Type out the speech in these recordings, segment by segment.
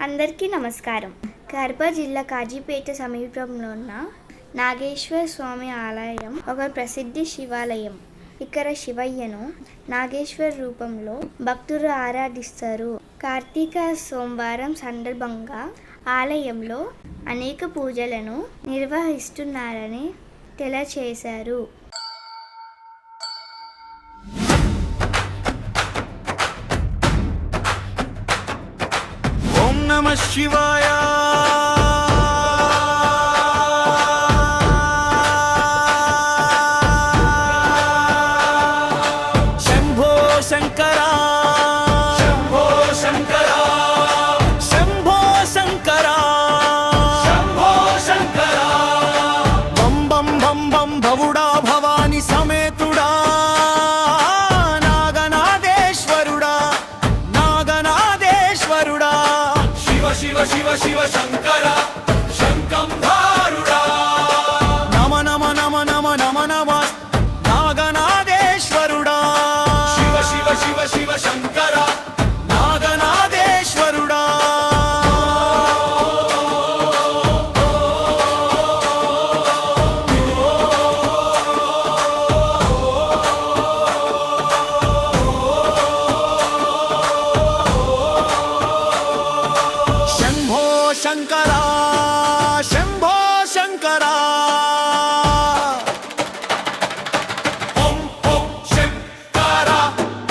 అందరికీ నమస్కారం. కడప జిల్లా కాజీపేట సమీపంలో ఉన్న నాగేశ్వర స్వామి ఆలయం ఒక ప్రసిద్ధ శివాలయం. ఇక్కడ శివయ్యను నాగేశ్వర రూపంలో భక్తులు ఆరాధిస్తారు. కార్తీక సోమవారం సందర్భంగా ఆలయంలో అనేక పూజలను నిర్వహిస్తున్నారని తెలియచేశారు. నమః శివాయ. శంభో శంకర శంభో శంకర శంభో శంకర శంభో శంకర. బం బం బం బం భవుడా భవాని సమేతుడా నాగనాదేశ్వరుడా నాగనాదేశ్వరుడా. శివ శివ శివ శంకర శంకంధారుడా. నమ నమ నమ నమ నమ నమ నాగనాదేశ్వరుడా. శివ శివ శివ శివ శంకర నాగనాదేశ్వరుడా. శంకర శంభో శంకర. ఓం ఓం శంకర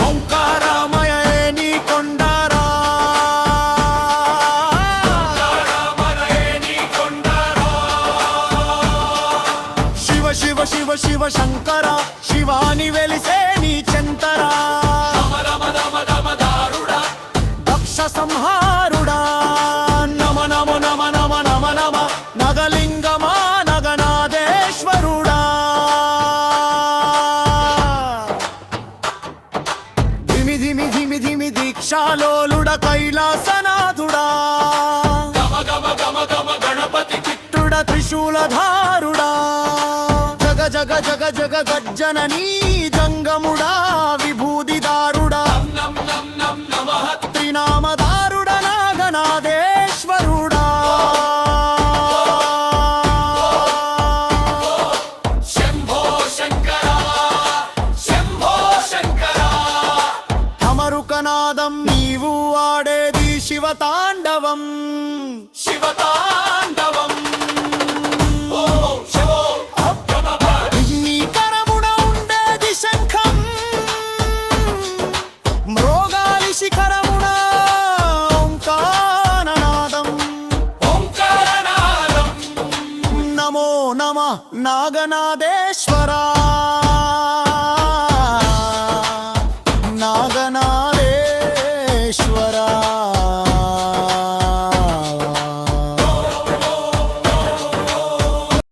ఓంకారమయ నీ కొండరా ఓంకారమయ నీ కొండరా. శివ శివ శివ శివ శంకర శివాని వెలిసే నీ చెంతరా. రమ రమ రమ రమ దారుడా దక్ష సంహారుడా. నమ నమ నమ నమ నమ నమ నగలింగమా నగనాదేశ్వరుడా. ధిమి ధిమి ధిమి ధిమి దీక్షాలోలుడ కైలాసనాథుడా. గమ గమ గమ గమ గణపతి కిట్టుడ త్రిశూలధారుడా. జగ జగ జగ జగ గజ్జననీ జంగముడా విభూతిదారుడా. త్రినామదారుడ నాగనాదేశ్వరుడా. శంభో శంకర శంభో శంకర. అమరుకనాదం నీవు ఆడేది శివతాండవం శివతాండవం. నీ కరమున ఉండేది శంఖం మ్రోగాలి శిఖరమున ఓంకారనాదం ఓంకారనాదం. నమో నమ నాగనాదేశ్వరా.